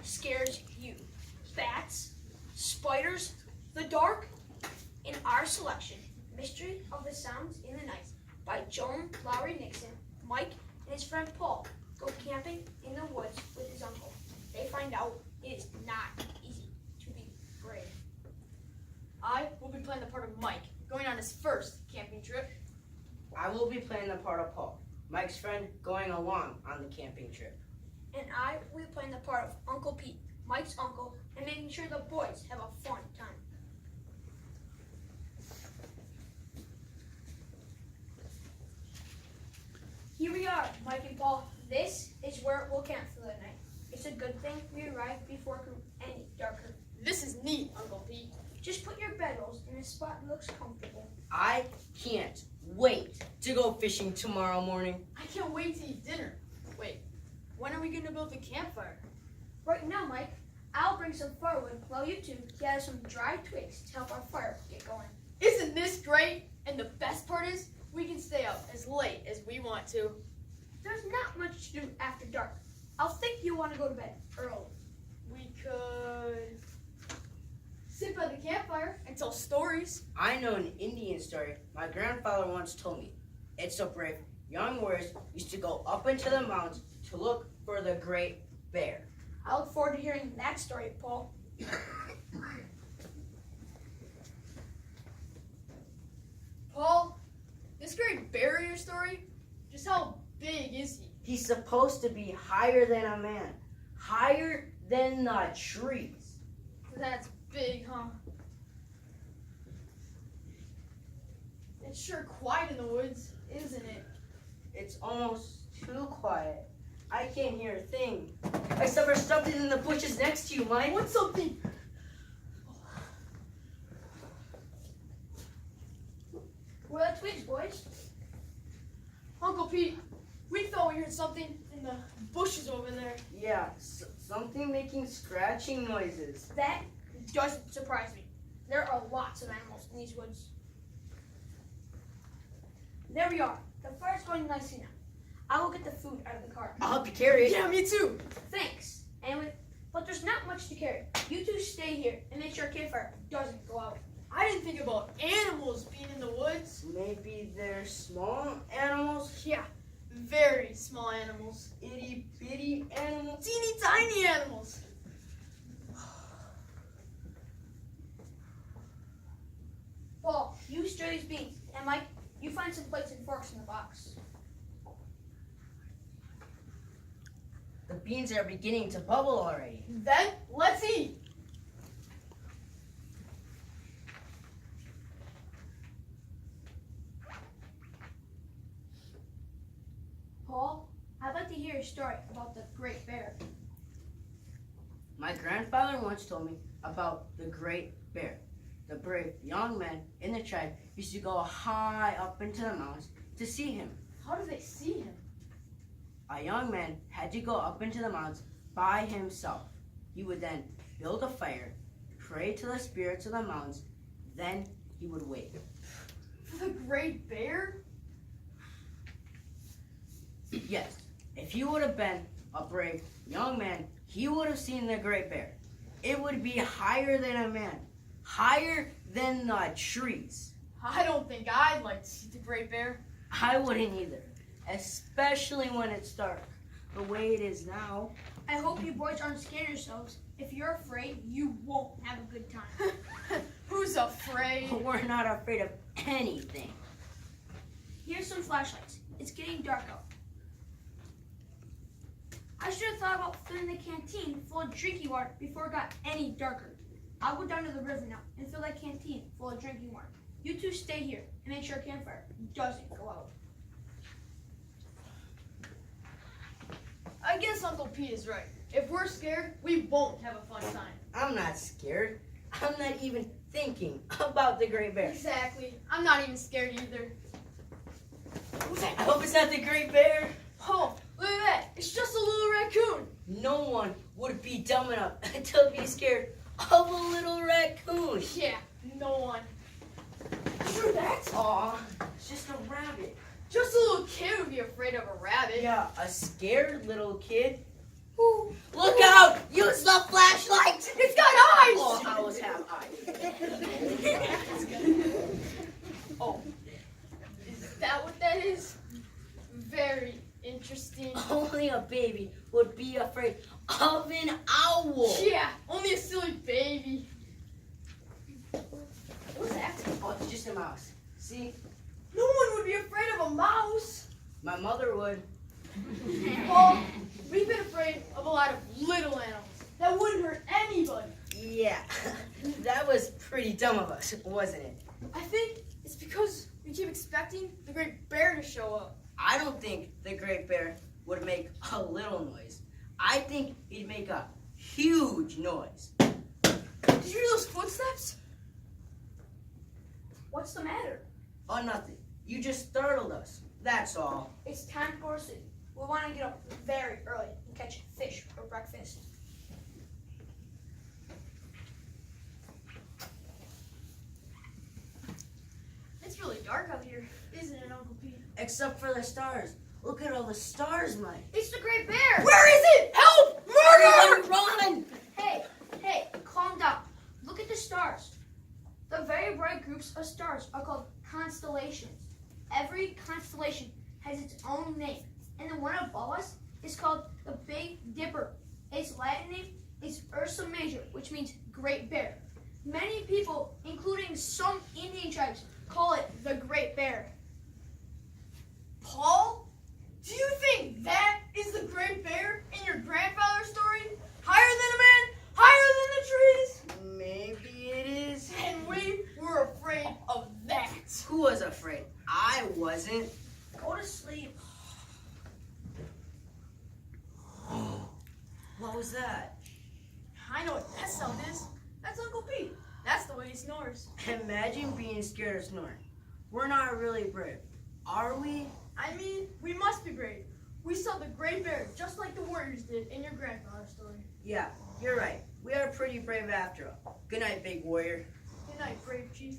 scares you? Bats, spiders, the dark? In our selection, Mystery of the Sounds in the Night by Joan Lowry Nixon, Mike and his friend Paul go camping in the woods with his uncle. They find out it is not easy to be brave. I will be playing the part of Mike, going on his first camping trip. I will be playing the part of Paul, Mike's friend going along on the camping trip. And I will be playing the part of Uncle Pete, Mike's uncle, and making sure the boys have a fun time. Here we are, Mike and Paul. This is where we'll camp for the night. It's a good thing we arrived before it grew any darker. This is neat, Uncle Pete. Just put your bedrolls in a spot that looks comfortable. I can't wait to go fishing tomorrow morning. I can't wait to eat dinner. Wait, when are we going to build the campfire? Right now, Mike, I'll bring some firewood while you two gather some dry twigs to help our fire get going. Isn't this great? And the best part is, we can stay up as late as we want to. There's not much to do after dark. I'll think you want to go to bed early. We could sit by the campfire and tell stories. I know an Indian story my grandfather once told me. It's so brave. Young warriors used to go up into the mountains to look for the great bear. I look forward to hearing that story, Paul. Paul, this great barrier story, just how big is he? He's supposed to be higher than a man, higher than the trees. That's big, huh? It's sure quiet in the woods, isn't it? It's almost too quiet. I can't hear a thing. Except for something in the bushes next to you, Mike. What's something? Where are the twigs, boys? Uncle Pete, we thought we heard something in the bushes over there. Yeah, something making scratching noises. That doesn't surprise me. There are lots of animals in these woods. There we are. The fire's going nicely now. I will get the food out of the car. I'll help you carry it. Yeah, me too. Thanks. But there's not much to carry. You two stay here and make sure our campfire doesn't go out. I didn't think about animals being in the woods. Maybe they're small animals, Yeah, very small animals. itty bitty animals. Teeny tiny animals. Paul, you stir these beans. And Mike, you find some plates and forks in the box. The beans are beginning to bubble already. Then, let's eat. Paul, I'd like to hear a story about the Great Bear. My grandfather once told me about the great bear. The brave young men in the tribe used to go high up into the mountains to see him. How do they see him? A young man had to go up into the mountains by himself. He would then build a fire, pray to the spirits of the mountains, then he would wait. For the great bear? Yes, if he would have been a brave young man, he would have seen the great bear. It would be higher than a man, higher than the trees. I don't think I'd like to see the great bear. I wouldn't either, especially when it's dark, the way it is now. I hope you boys aren't scared yourselves. If you're afraid, you won't have a good time. Who's afraid? We're not afraid of anything. Here's some flashlights. It's getting dark out. I should have thought about filling the canteen full of drinking water before it got any darker. I'll go down to the river now and fill that canteen full of drinking water. You two stay here and make sure our campfire doesn't go out. I guess Uncle Pete is right. If we're scared, we won't have a fun time. I'm not scared. I'm not even thinking about the great bear. Exactly. I'm not even scared either. I hope it's not the great bear. Oh, look at that. It's just a little raccoon. No one would be dumb enough to be scared of a little raccoon. Yeah, no one. Sure, that's Aw, it's just a rabbit. just a little kid would be afraid of a rabbit. Yeah, a scared little kid Ooh. Look out! Use the flashlight! It's got eyes! All owls have eyes. Oh, is that what that is? Very interesting. Only a baby would be afraid of an owl. Yeah, only a silly baby. What's that? Oh, it's just a mouse. See? No one would be afraid of a mouse. My mother would. Paul, we've been afraid of a lot of little animals that wouldn't hurt anybody. Yeah, that was pretty dumb of us, wasn't it? I think it's because we keep expecting the great bear to show up. I don't think the great bear would make a little noise. I think he'd make a huge noise. Did you hear those footsteps? What's the matter? Oh, nothing. You just startled us. That's all. It's time to go to sleep. We want to get up very early and catch fish for breakfast. It's really dark out here, isn't it, Uncle Pete? Except for the stars. Look at all the stars, Mike. It's the great bear! Where is it? Help! Murder! Everyone, run! Hey, calm down. Look at the stars. The very bright groups of stars are called constellations. Every constellation has its own name, and the one above us is called the Big Dipper. Its Latin name is Ursa Major, which means Great Bear. Many people, including some Indian tribes, call it the Great Bear. Paul, do you think that is the great bear in your grandfather's story? Higher than a man, higher than the trees? Maybe it is. And we were afraid of that. Who was afraid? I wasn't. Go to sleep. What was that? I know what that sound is. That's Uncle Pete. That's the way he snores. Imagine being scared of snoring. We're not really brave, are we? I mean, we must be brave. We saw the great bear just like the warriors did in your grandfather's story. Yeah, you're right. We are pretty brave after all. Good night, big warrior. Good night, brave chief.